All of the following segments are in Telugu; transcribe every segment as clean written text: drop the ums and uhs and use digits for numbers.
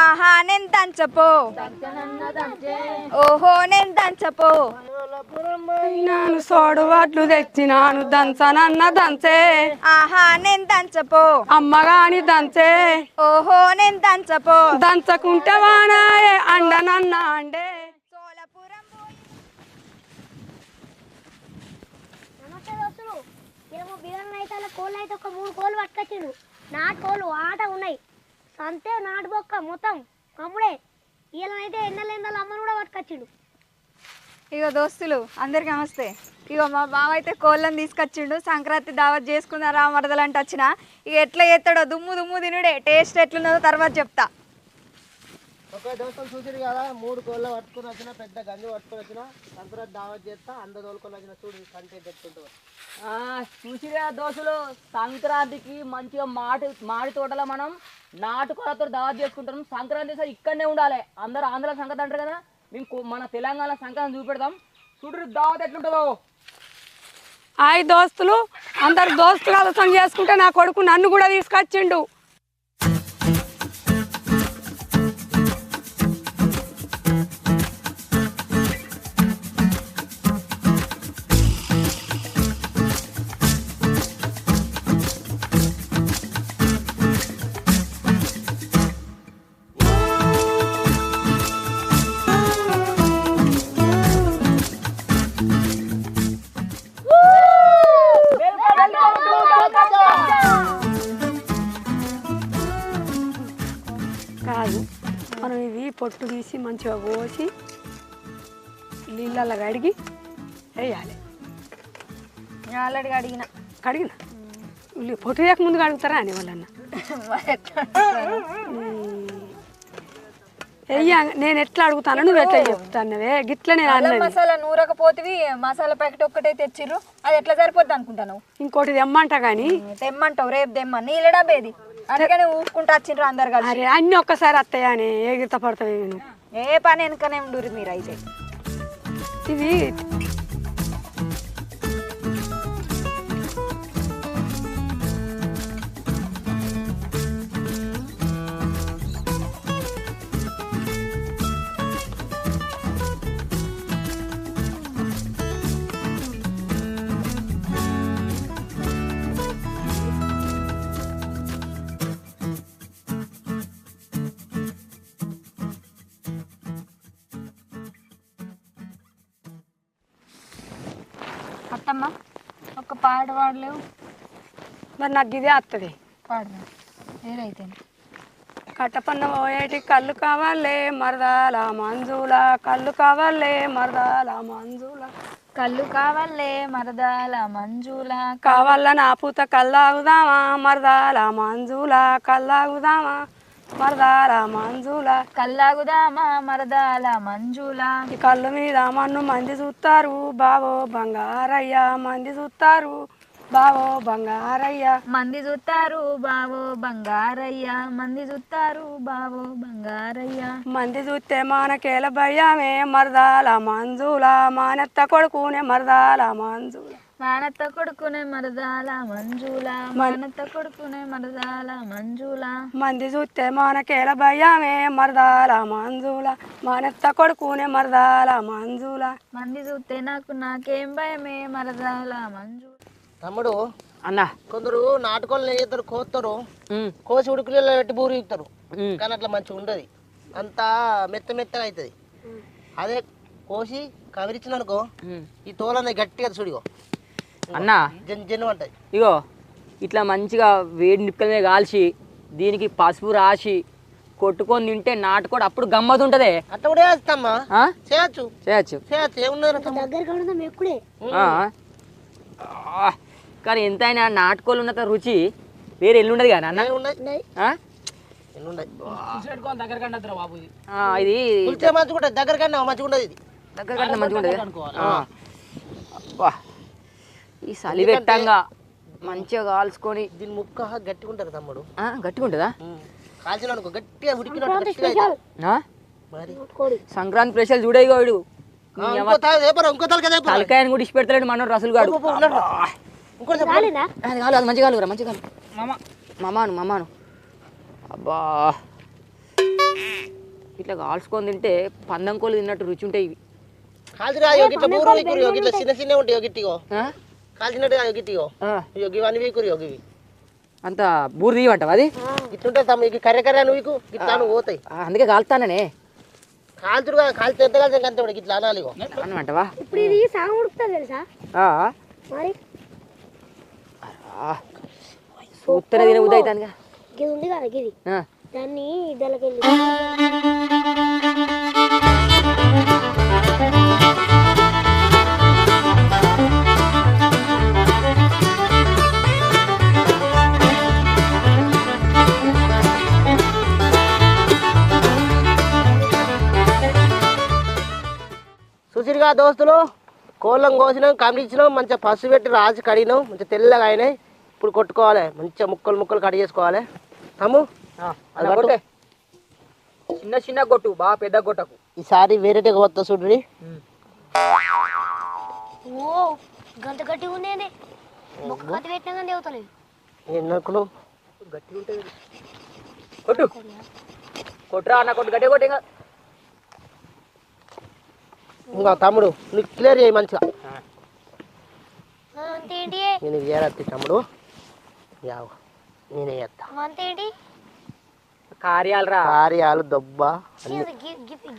ఆహా నేను దంచపో ఓహో నేను దంచపో నాను సోడు వాట్లు తెచ్చినాను దంచనన్న దంచే ఆహా నేను దంచపో అమ్మగాని దంచే ఓహో నేను దంచపో దంచకుంటే వానాయే అండనన్న అండే. సోలపురం నమస్తే దోస్తులు. ఏమో బిర్యానీ అయితే అలా కోళ్ళు అయితే ఒక 3 కోళ్ళు పట్టుకొచ్చిండు. నాటు కోళ్ళు ఆట ఉన్నాయి. సంతే నాటు బొక్క మొత్తం కమ్ముడే. వీళ్ళనైతే ఎన్నెళ్ళు అమ్మను కూడా పట్టుకొచ్చిండు. ఇగో దోస్తులు అందరికి నమస్తే. ఇగో మా బావ అయితే కోళ్ళని తీసుకొచ్చిండు. సంక్రాంతి దావత్ చేసుకున్నారా మరదలంటే వచ్చిన. ఇక ఎట్లా చేస్తాడో దుమ్ము దుమ్ము తినుడే. టేస్ట్ ఎట్లున్నదో తర్వాత చెప్తా. ఒక దోస్తులు చూసిరు కదా 3 కోళ్ళ పట్టుకుని వచ్చిన పెద్ద గంజి పట్టుకుని వచ్చిన సంక్రాంతి దావత్ చేస్తా అందరు తోలుకొని వచ్చిన చూడు కంటెంట్ ఎట్టుంటుందో. చూసిరా దోస్తులు సంక్రాంతికి మంచిగా మాడి తోటలో మనం నాటుకోలతో దావత్ చేసుకుంటాం. సంక్రాంతి సార్ ఇక్కడనే ఉండాలి. అందరూ ఆంధ్ర సంక్రాంతి అంటారు కదా, మేము మన తెలంగాణ సంక్రాంతి చూపెడతాం. చూడు దావత్ ఎట్లుంటుందో. హాయ్ దోస్తులు, అందరు దోస్తులు ఆలోచన చేసుకుంటే నా కొడుకు నన్ను కూడా తీసుకొచ్చిండు. కాదు, మనం ఇవి పొట్టు తీసి మంచిగా కోసి నీళ్ళల్లో కడిగి వేయాలి. ఆల్రెడీ అడిగిన కడిగిన పొట్టు తీయక ముందు కడుగుతారా అని వాళ్ళన్న వెయ్య. నేను ఎట్లా అడుగుతాను నువ్వు ఎట్లా చెప్తానవే గిట్ల నేను అన్నది. మసాలా నూరకపోతే మసాలా ప్యాకెట్ ఒక్కటే తెచ్చిర్రు, అది ఎట్లా సరిపోద్ది అనుకుంటాను. ఇంకోటి తెమ్మంట కానీ తెమ్మంటావు రేపు తెమ్మ నీళ్ళ డబ్బేది అందుకని ఊపుకుంటూ వచ్చిండ్రు అందరు కలిసి. అరే అన్నీ ఒక్కసారి వస్తాయా అని ఎగిరిత పడతాయి. నేను ఏ పని వెనుకనే ఉండురు మీరు అయితే. ఇవి అత్తమ్మ ఒక పాట పాడలేవు. మరి నాకు ఇదే వస్తుంది. పాడదా ఏదైతే కట్టపన్న పోయేటి కళ్ళు కావాలే మరదాల మంజుల, కళ్ళు కావాలే మరదాల మంజుల, కళ్ళు కావాలే మరదాల మంజుల, కావాల నా పూత కల్లాగుదామా మరదాల మంజుల, కల్లాగుదామా మరదాల మంజుల, కల్లాగుదామా మరదాల మంజుల. ఈ కళ్ళు మీద మన్ను మంది చూస్తారు బావో బంగారయ్య, మంది చూస్తారు బావో బంగారయ్య, మంది చూస్తారు బావో బంగారయ్య, మంది చూస్తారు బావో బంగారయ్య. మంది చూస్తే మానకేల భయమే మరదాల మంజుల, మానెత్త కొడుకునే మరదాల మంజుల, మానత్త కొడుకునే మరదాల మంజుల, మానత్త కొడుకునే మరదాల మంజుల. మంది చూస్తే మానకేల భయమే మరదాల మంజుల, మానెత్త కొడుకునే మరదాల మంజుల. మంది చూస్తే నాకేం భయమే మరదాల మంజుల. తమ్ముడు అన్న కొందరు నాటుకోళ్ళు వేస్తారు, కోస్తారు, కోసి ఉడుకులలో పెట్టి బూరు ఇస్తారు. కానీ అట్లా మంచిగా ఉండదు, అంతా మెత్తగా అవుతుంది. అదే కోసి కవిరించిన అనుకో ఈ తోలనే గట్టిగా చూడిగో అన్న జన్ను అంటది. ఇగో ఇట్లా మంచిగా వేడి నిప్పుల మీద కాల్చి దీనికి పసుపు రాసి కొట్టుకొని తింటే నాటుకోడు అప్పుడు గమ్మత్ ఉంటదే. అట్లా కూడా వేస్తామ్మా, చేయచ్చు చేయచ్చు చేయచ్చు, ఏమున్నది దగ్గర కడుగుదాం ఎక్కుడే. కానీ ఎంతైనా నాటుకోళ్ళు ఉన్నంత రుచి వేరే ఎల్లుండదు కానీ అన్న. ఇది మంచిగా ఉంటుంది, దగ్గర కన్నా మంచిగా ఉండదు, ఇది దగ్గర కన్నా మంచిగా ఉండదు. ఈ చలి పెట్టంగా మంచిగా కాల్చుకొని దీని ముక్క గట్టిగా ఉంటుంది తమ్ముడు. గట్టిగా ఉంటుందా? కాల్చిన అనుకో గట్టిగా ఉడికినట్టు. మరి సంక్రాంతి స్పెషల్ చూడేగో వీడు ఇంకో తలకాయ తలకాయని కూడా ఇచ్చి పెడతాడు మన రసులు గాడు. ఇంకోటి కాలిందా అది కాదు అది మంచిగా కాలురా మంచిగా కాలు మమాను అబ్బా ఇట్లా కాల్చుకొని తింటే పందం కోళ్ళు తిన్నట్టు రుచి ఉంటాయి ఇవి కాల్చిరా గిట్ల బూరు వీకురు గిట్ల చిన్న చిన్న ఉంటాయి గిట్టిగో ఆ? కాల్చినట్టు కాదు గిట్టిగో ఆ, ఇవన్నీ వీకురు ఇవి అంత బూరు తీయమంటావు అది ఇట్లుంటాయి తమ్ముడు ఇవి కర్రె కర్రె నువ్వు వీకు గిట్లా నువ్వు పోతాయి అందుకే కాలుతాననే కాల్చుడు కాదు కాల్చి ఎంత కాల్చి అంతే కూడా గిట్లా అనాలి ఇగో అనమంటావా ఇప్పుడు ఇది సగం ఉడుకుతుంది తెలుసా మరి సూత్తనే తిన బుద్ధి అవుతానుగా ఇది ఉంది కదా గిది ఆ, దాన్ని ఇద్దలకెళ్ళి చూసిరుగా దోస్తులు కోళ్ళం కోసినాం కమిలిచ్చినాం మంచిగా పసుపు పెట్టి రాసి కడిగినాం మంచిగా తెల్లగా అయినాయి ఇప్పుడు కొట్టుకోవాలి మంచిగా ముక్కలు ముక్కలు కట్ చేసుకోవాలి తమ్ము అలా కొట్టే చిన్న చిన్న కొట్టు బాగా పెద్ద కొట్టకు ఈసారి వేరేటే కొత్త చూడ్రి ఓ గంట గట్టి ఉండేనే మొక్క కత్తి పెట్టినా కానీ దేవతలేదు ఎన్నకులు గట్టిగా ఉంటుంది కొట్టు కొట్టురా అన్న కొట్టు గట్టిగా కొట్టే ఇంకా తమ్ముడు నువ్వు క్లియర్ చేయి మంచిగా అంతేంటి నేను చేరత్తి తమ్ముడు యావు నేనే చేస్తా అంతేంటి కార్యాలు రా కార్యాలు దొబ్బ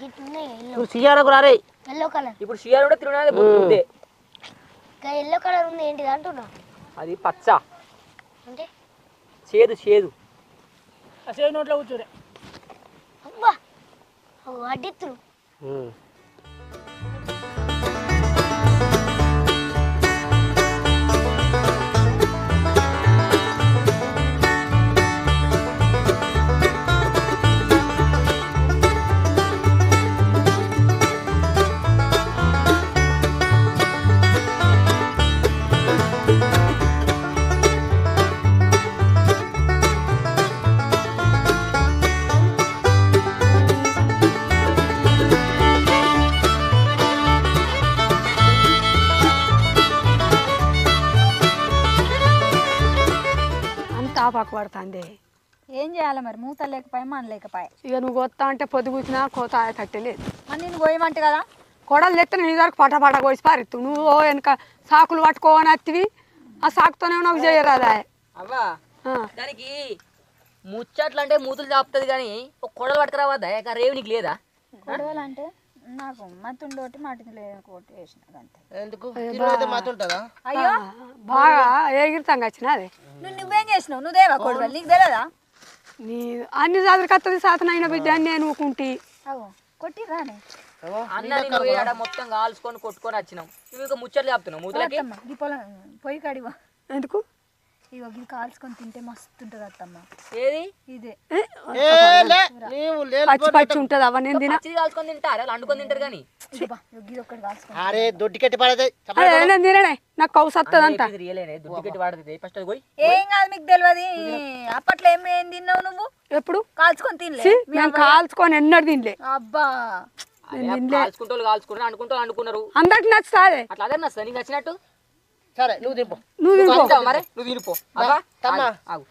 గిట్ ఉన్నాయి ఎల్లో నువ్వు సీఆర్కు రారే ఎల్లో కలర్ ఇప్పుడు షియార్ కూడా తిరునాది బుద్ధి ఇంకా ఎల్లో కలర్ ఉంది ఏంటిది అంటున్నా అది పచ్చ అంటే చేదు అబ్బా అడ్డిత్తులు అంతా పాకు పడుతుంది ఏం చేయాలి మరి మూత లేకపోయి మన లేకపోయి ఇక నువ్వు కొత్తా అంటే పొద్దు కూర్చున్నా కోత తట్టలేదు మరి నేను పోయమంట కదా కొడలు తెస్తే నీ దగ్గర పటపట కోసి పారెత్తు నువ్వు ఓ వెనక సాకులు పట్టుకోని అత్తివి ఆ సాకుతోనే నాకు చేయరాదా అవ్వా దానికి ముచ్చట్లు అంటే మూతులు చాపుతుంది కానీ ఒక కొడలు పట్టుకురావద్దా ఇక రేవు నీకు లేదా గొడవలు అంటే నాకు మతుండోటి మాటింది లేదు కోటి వేసిన అంతే ఎందుకు తిరుగు మాత ఉంటుందా అయ్యో బాగా ఎగిరితంగా వచ్చిన అదే నువ్వేం చేసినావు నువ్వేవా కొడవలు నీకు తెలియదా నీ అన్ని జాతరకత్తది సాతనైన బిడ్డ అని నేను ఊకుంటి అవు కొట్టిరానే అన్న నువ్వు ఆడ మొత్తం కాల్చుకొని కొట్టుకొని వచ్చినాం నువ్వు ఇక ముచ్చట్లు చెప్తున్నావు మూతులకి ఈ పొలం పొయ్యి కాడివా ఎందుకు ఇగో ఇది కాల్చుకొని తింటే మస్తు ఉంటుంది అత్తమ్మ ఏది ఇదే నీవు పచ్చి పచ్చి ఉంటుంది అవ్వ నేను తిన పచ్చిది కాల్చుకొని తింటారు అలా అండుకొని తింటారు కానీ ఇది ఒక్కటి కాల్చుకొని అరే దొడ్డి కట్టి పడతాయి అదే నేను తిననే నాకు కౌసు వస్తుంది అంత రియలేనే దుడ్డు కట్టి వాడుతుంది ఫస్ట్ అది పోయి ఏం కాదు మీకు తెలియదు అప్పట్లో ఏం తిన్నావు నువ్వు ఎప్పుడు కాల్చుకొని తినలే నేను కాల్చుకొని ఎన్నడు తినలే అబ్బా కాల్చుకుంటూ కాల్చుకుంటారు అనుకుంటూ అనుకున్నారు అందరికి నచ్చుతాదే అట్లా అదే నచ్చదు నీకు నచ్చినట్టు సరే నువ్వు దింపు నువ్వు తినుకో కాల్చావా మరి నువ్వు తినిపో అబ్బా తమ్మా. ఆగు.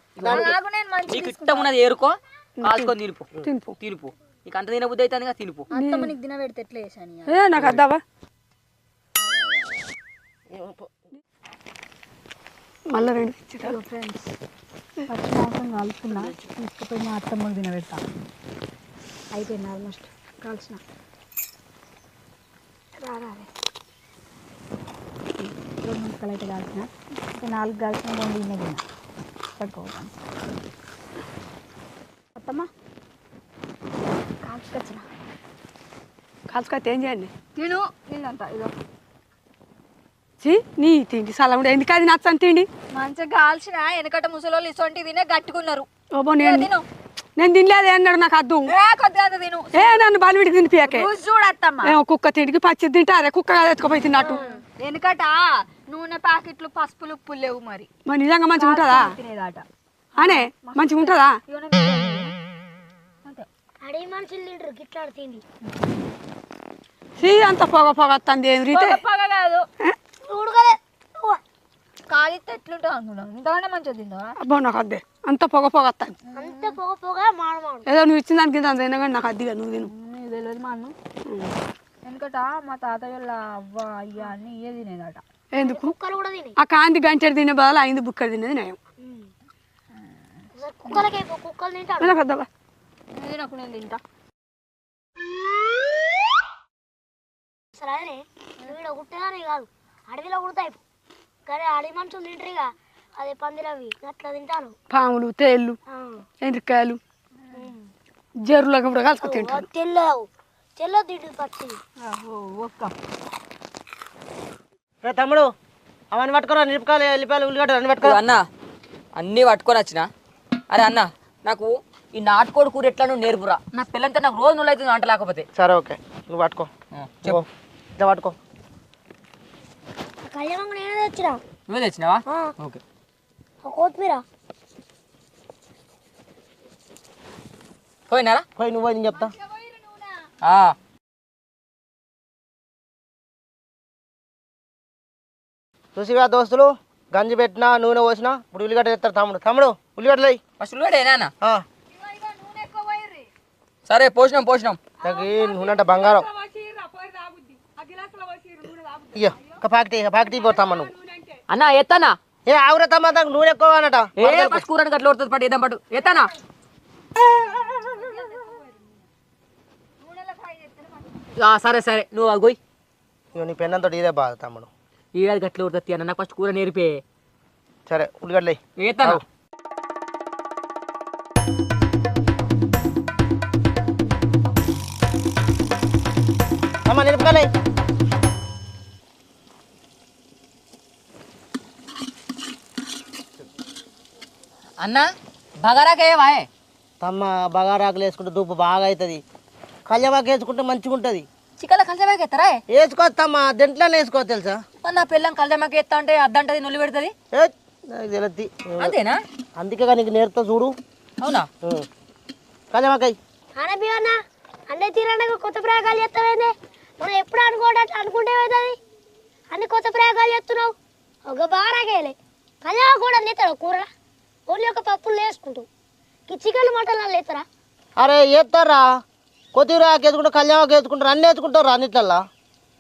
నాకు నేను మంచి నీకు ఇష్టం ఉన్నది ఏరుకో కాల్చుకొని తినిపో తినిపో తినిపో నీకు అంత తిన బుద్ధి అవుతుంది తినిపో అత్తమ్మ నీకు తిన పెడితే ఎట్లా చేశాను ఏ నాకు అద్దావా మళ్ళీ రెండు తెచ్చిరా ఫ్రెండ్స్ పచ్చి మాంసం కాల్చుకున్నా తీసుకుపోయి మా అత్తమ్మకు తినబెడతా అయిపోయింది ఆల్మోస్ట్ కాల్చిన రారాలే 2 ముక్కలు అయితే కాల్చిన ఇంకా 4 కాల్చిన 2 ఇన్నే తిన్నా పడుకోవడం అత్తమ్మ కాల్చుకొచ్చిన కాల్చుకొస్తే ఏం చేయండి తిను తిన్నంత ఇదో నీ తిండి సలముడు ఎందుకు అది నచ్చని తిండి మంచిగా కాల్చిన వెనకట ముసలోళ్ళు ఇసొంటి తినే గట్టుకున్నారు ఓబో నేను తినలేదు అన్నాడు నాకు అద్దు కొద్దిగా తిను ఏ నన్ను బలివిడికి తినిపియాకే చూడత్తమ్మ ఏమో కుక్క తిండికి పచ్చి తింటారే కుక్క ఎత్తుకుపోయి తిన్నట్టు వెనకట నూనె ప్యాకెట్లు పసుపులు ఉప్పులు లేవు మరి మరి నిజంగా మంచిగా ఉంటుందా తినేదాట అనే మంచిగా ఉంటుందా అంతే అడవి మనుషులు తింటారు గిట్లాడు తిండి అంత పొగ పొగ వస్తుంది ఏం రీతే పగ కాదు ఉడకలే కాలిస్తే ఎట్లుంటుంది అనుకున్నాను ఇంతకంటే మంచిగా తిందా అబ్బో నాకు అద్దే అంత పొగ పొగ వస్తాను అంత పొగ పొగ మాడు మాడు. ఏదో నువ్వు ఇచ్చిన దానికి ఇంత అంత కానీ నాకు అద్దిగా నువ్వు తిను తెలియదు మా అన్న వెనకట మా తాతయ్య వాళ్ళ అవ్వ అయ్య అన్ని ఇయ్యే తినేదట ఎందుకు కుక్కలు కూడా తిని ఆ కాంతి గంటెడు తినే బదులు అయింది బుక్కడు తినేది నయం కుక్కలకి కుక్కలు తింటాడు. నాకు అద్దవా తినకు నేను తింటా అసలు అదే వీడ కుట్టేదాని కాదు అడవిలో కుడతాయి కానీ అడవి మనుషులు తింటారుగా అదే పందిరవి అట్లా తింటాను. పాములు తేళ్ళు ఎండ్రికాయలు జర్రులకు కూడా కలుసుకు తింటారు తెల్లవు తెల్ల తింటు పచ్చి. తమ్ముడు అవన్నీ పట్టుకోరా నిరపకాయలు ఎల్లిపాయలు ఉల్లిగడ్డలు అన్ని పట్టుకో అన్న అన్నీ పట్టుకొని వచ్చిన. అరే అన్న నాకు ఈ నాటుకోడి కూర ఎట్లా నువ్వు నేర్పురా. నా పిల్లంతా నాకు రోజు నువ్వు అవుతుంది అంట లేకపోతే. సరే ఓకే నువ్వు పట్టుకో చెప్పు. ఇట్లా పట్టుకో. కళ్యాణం నేనే తెచ్చినా. నువ్వే తెచ్చినావా? ఓకే. కొత్తిమీర పోయినారా? పోయి నువ్వు పోయి నేను చెప్తా. చూసిగా దోస్తులు గంజి పెట్టినా నూనె పోసినా ఇప్పుడు ఉల్లిగడ్డ తెస్తారు తమ్ముడు. తమ్ముడు ఉల్లిగడ్డలు అయ్యి ఫస్ట్ ఉల్లిగడ్డేనా? సరే పోసినాం పోసినాం. నాకు నూనె అంటే బంగారం. ఇయ్యో ఒక పాకెట్ పోతామ్మా నువ్వు. అన్న ఎత్తానా? ఏ ఆవురా తమ్మ దానికి నూనె ఎక్కువ అనట. ఏ ఫస్ట్ కూర గట్ల పడుతుంది పట్టు ఏదాం పట్టు ఎత్తానా? సరే సరే నువ్వు అగోయ్. ఇగో నీ పెన్నంతో ఇదే బాధ తమ్ముడు. ఈ గట్ల ఉడుతుంది అన్న నాకు ఫస్ట్ కూర నేర్పే. సరే ఉల్లిగడ్డలు ఎత్తాను. అమ్మ నిరపకాయలు అన్న బగారాకేవాయే తమ్మ బగారాకులు వేసుకుంటే దుప్పు బాగా అవుతుంది. కళ్యామాకు వేసుకుంటే మంచిగా ఉంటుంది. చికెన్ కల్జమాకి ఎత్తారా? వేసుకోవచ్చమ్మా దెంట్లోనే వేసుకోవచ్చు తెలుసా. నా పిల్లం కల్జమాకి ఎత్తా అంటే అద్దంటది నొల్లి పెడుతుంది. నాకు తెలుద్ది. అంతేనా? అందుకే నీకు నేర్పుతా చూడు. అవునా? కళ్యామాకాయ అనబి అన్న అన్నీ తీరడానికి కొత్త ప్రయోగాలు చేస్తావేంది? మనం ఎప్పుడు అనుకుంటే అవుతుంది అన్ని కొత్త ప్రయోగాలు చేస్తున్నావు. ఒక బారాకేలే కళ్యాణ కూడా లేతాడు కూర ఓన్లీ ఒక పప్పులు వేసుకుంటావు. ఈ చికెన్ మటన్లు లేతారా? అరే వేస్తారా కొత్తిమీర వేసుకుంటా కళ్యామాకు వేసుకుంటారు అన్నీ వేసుకుంటారు అన్నిట్లల్లా.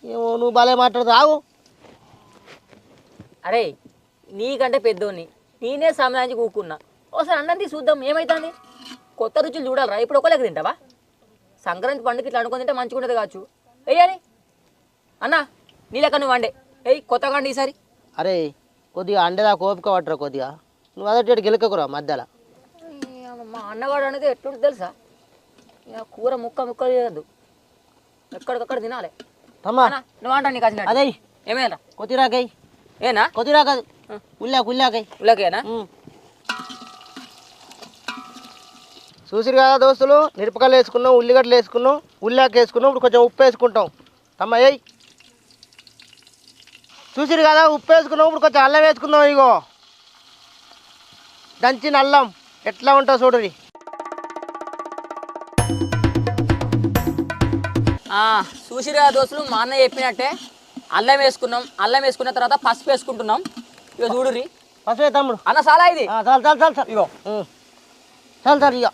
ఏమో నువ్వు భలే మాట్లాడుతావు. ఆగు అరే నీకంటే పెద్దోని నేనే సమయానికి కూకున్నా. ఒకసారి అన్నం తీసి చూద్దాం ఏమవుతుంది. కొత్త రుచులు చూడాలరా. ఇప్పుడు ఒకలేక తింటావా? సంక్రాంతి పండుగ ఇట్లా అనుకుని తింటే మంచిగా ఉంటుంది కావచ్చు. వెయ్యాలి అన్న నీ లెక్క నువ్వు వండే వెయ్యి కొత్తగా అండి ఈసారి. అరే కొద్దిగా అండేదా కోపిక పట్టరా కొద్దిగా. నువ్వు అదే గెలకకురా మధ్యలో. మా అన్నగాడు అనేది ఎట్లుంటుంది తెలుసా? ఇక కూర ముక్క ముక్క చేయద్దు ఎక్కడికక్కడ తినాలి. తమ్మా నువ్వు అంటా నీకు వచ్చిన అదే ఏమైనా కొత్తిమీరాకాయ ఏనా కొత్తిమీర కాదు ఉల్లాకాయ ఉల్లకేనా? చూసిరు కదా దోస్తులు మిరపకాయలు వేసుకున్నాం ఉల్లిగడ్డలు వేసుకున్నాం ఉల్లాక వేసుకున్నాం. ఇప్పుడు కొంచెం ఉప్పు వేసుకుంటాం. తమ్మ అయ్యి చూసిరు కదా ఉప్పు వేసుకున్నాం. ఇప్పుడు కొంచెం అల్లం వేసుకుందాం. ఇగో దంచిన అల్లం ఎట్లా ఉంటావు చూడరి. చూసిరా దోస్తులు మా అన్న చెప్పినట్టే అల్లం వేసుకున్నాం. అల్లం వేసుకున్న తర్వాత పసుపు వేసుకుంటున్నాం. ఇక చూడుర్రి పసుపు తమ్ముడు. అన్న చాలా ఇది చాలు చాలు చాలు చాలు ఇగో చాలు చాలు ఇక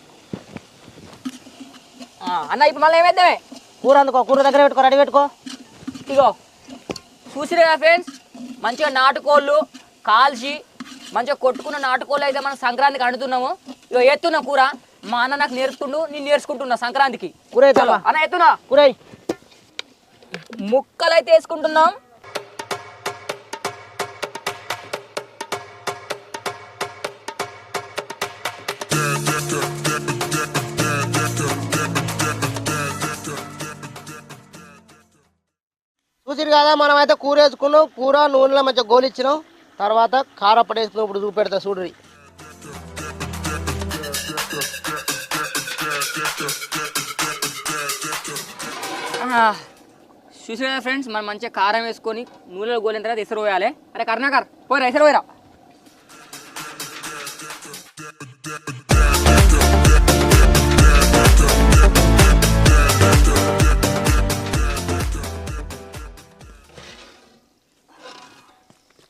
అన్న ఇప్పుడు మళ్ళీ ఏమేద్దామే కూర అందుకో కూర దగ్గర పెట్టుకో రెడీ పెట్టుకో. ఇగో చూసిరా ఫ్రెండ్స్ మంచిగా నాటుకోళ్ళు కాల్చి మంచిగా కొట్టుకున్న నాటుకోళ్ళు అయితే మనం సంక్రాంతికి వండుతున్నాము. ఇగో ఎత్తున్నా కూర. మా అన్న నాకు నేర్పుతుండు నేను నేర్చుకుంటున్నా సంక్రాంతికి. కూర అన్న ఎత్తున్నా కూర ముక్కలు అయితే వేసుకుంటున్నాం. చూసిరు కదా మనం అయితే కూర వేసుకున్నాం. కూర నూనెలో మంచిగా గోలిచ్చినాం. తర్వాత కారప్పటి వేసుకున్నాం. ఇప్పుడు చూపెడతా చూడరి. చూసిరా ఫ్రెండ్స్ మనం మంచిగా కారం వేసుకొని నూనెలో గోలిన తర్వాత ఎసరు పోయాలి. అరే కర్ణాకర్ పోయిరా ఎసరు పోయిరా.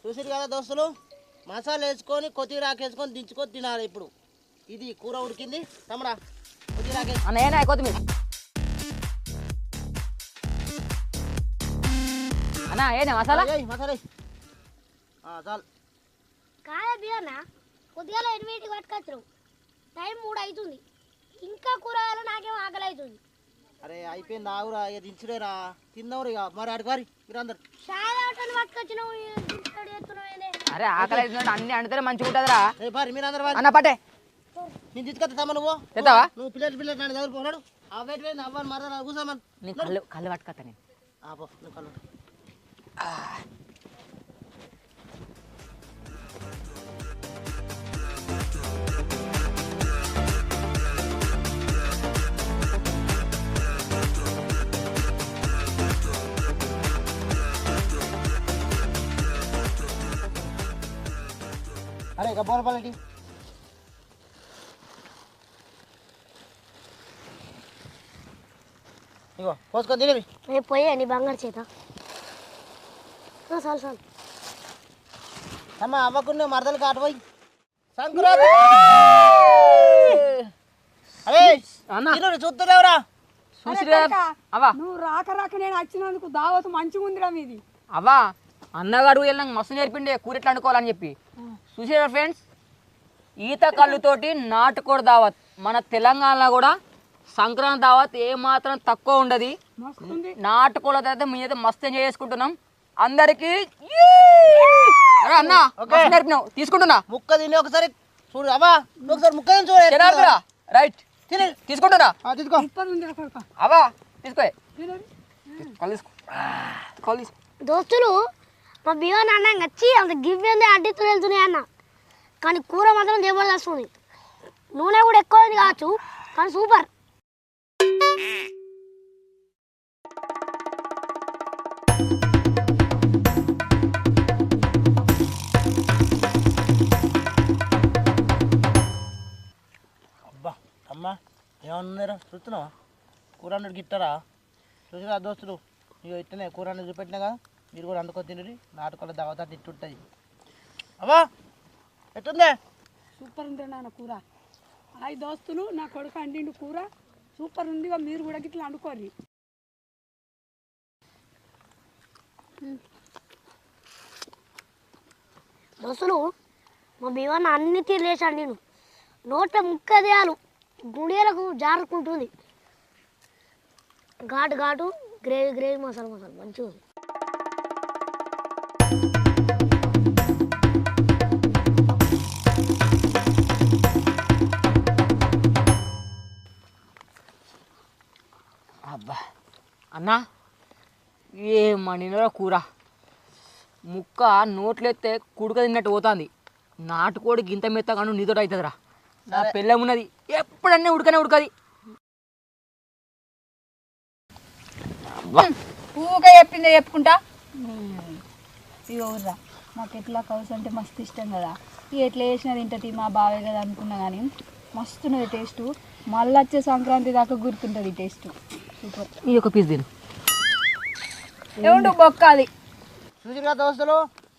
చూసిరు కదా దోస్తులు మసాలా వేసుకొని కొత్తిమీర వేసుకొని దించుకొని తినాలి. ఇప్పుడు ఇది కూర ఉడికింది తమ్ముడా, కొత్తిమీర అన్న ఏనా కొత్తిమీర అన్న ఏనా మసాలా మసాలా చాలు. కాదా బియ్యన్న కొద్దిగా 8కి పట్టుకొచ్చు, టైం 3 అవుతుంది, ఇంకా కూరగాయలు నాకేమో ఆకలి అవుతుంది. అరే అయిపోయింది ఆగురా, ఇక దించులేరా, తిందాం ఇక. మరి అడిగి వారి మీరు అందరు చాయ్ తాగటానికి పట్టుకొచ్చినావు, అరే ఆకలి అవుతుందంటే అన్ని అండితే మంచిగా ఉంటుందిరా. వారి మీరు అందరు వారి అన్న పట్టే నేను తీసుకొస్తా తమ్మ. నువ్వు తెస్తావా? నువ్వు పిల్లలు నన్ను చదువుకున్నాడు అవ్వట్లేదు అవ్వని మరద కూర్చోమని నీ కళ్ళు పట్టుకొస్తా నేను. నువ్వు కళ్ళు అరే ఇక బోనపాలండి. ఇగో పోసుకొని తినేవి. రేపు పోయా నీ బంగారు చేత. చాలు చాలు అమ్మ అవ్వకుండా మరదలు కాటుపోయి సంక్రాంతి. అరే అన్న చూస్తలేవురా. అవ్వా నువ్వు రాక రాక నేను వచ్చినందుకు దావత్ మంచిగా ఉందిరా మీది. అవ్వా అన్నగాడు వెళ్ళినాక మస్తు నేర్పిండే కూర ఎట్లా వండుకోవాలని చెప్పి. చూసారా ఫ్రెండ్స్, ఈత కళ్ళుతోటి నాటుకోడి దావత్. మన తెలంగాణలో కూడా సంక్రాంతి దావత్ ఏమాత్రం తక్కువ ఉండదు. నాటుకోళ్ళ తర్వాత మేమైతే మస్తు ఎంజాయ్ చేసుకుంటున్నాం. అందరికి అన్న నేర్పినావు తీసుకుంటున్నా. ముక్క తిని ఒకసారి చూడు అవ్వా, ఒకసారి ముక్క తిని చూడు. రైట్ తీసుకుంటున్నా. తీసుకో అవా తీసుకో దోస్తులు మా బియ్యం అన్న వచ్చి అంత గివ్వేంది అడ్డితో వెళ్తున్నాయి అన్న, కానీ కూర మాత్రం జబర్దస్త్ ఉంది. నూనె కూడా ఎక్కువ ఉంది కావచ్చు, కానీ సూపర్. అబ్బా అమ్మా ఏమన్నారా చూస్తున్నావా? కూర అన్నట్టు గిట్టారా? చూసిరా దోస్తులు, ఇక ఇట్టనే కూర అన్నది చూపెట్టినా కదా, మీరు కూడా అందుకొని తినరి. నాటుకోళ్ళ దావత ఇట్టుంటుంది. అవ్వా ఎట్టుందే? సూపర్ ఉంది నాన్న కూర. హాయ్ దోస్తులు, నా కొడుకు అండిండు కూర సూపర్ ఉందిగా, మీరు కూడా గిట్లా అనుకోర్రి. దోస్తులు మా బియ్యం అన్ని తీర్లేసాడు. నేను నోట్ల ముక్క దేయాలు గుడియలకు జారుకుంటుంది. ఘాటు ఘాటు గ్రేవీ గ్రేవీ మసాలా మసాలా మంచిగా ఉంది. అబ్బా అన్నా ఏమనినరా కూర, ముక్క నోట్లెత్తే కుడుక తిన్నట్టు పోతుంది. నాటుకోడి గింత మెత్తగాను నీతో అవుతుందిరా. నా పెళ్ళం ఉన్నది ఎప్పుడన్నా ఉడకది. ఊగా చెప్పిందే చెప్పుకుంటా. ఇవ్వరా మాకు ఎట్లా కౌస్ అంటే మస్తు ఇష్టం కదా, ఇక ఎట్లా వేసినా తింటుంది మా బావే కదా అనుకున్నా, కానీ మస్తున్నది టేస్ట్. మళ్ళీ వచ్చే సంక్రాంతి దాకా గుర్తుంటుంది టేస్ట్. సూపర్. ఈ ఒక పీస్ తిను. ఏముండు బొక్క అది. చూసిరా దోస్తులు,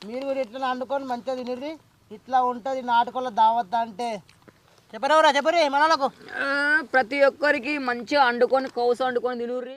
మీరు కూడా ఇట్లా వండుకొని మంచిగా తినరి. ఇట్లా ఉంటుంది నాటుకోళ్ళ దావత్ అంటే. చెప్పరా చెప్పరి మనలకు ప్రతి ఒక్కరికి మంచిగా వండుకొని కౌసు వండుకొని తినుర్రి.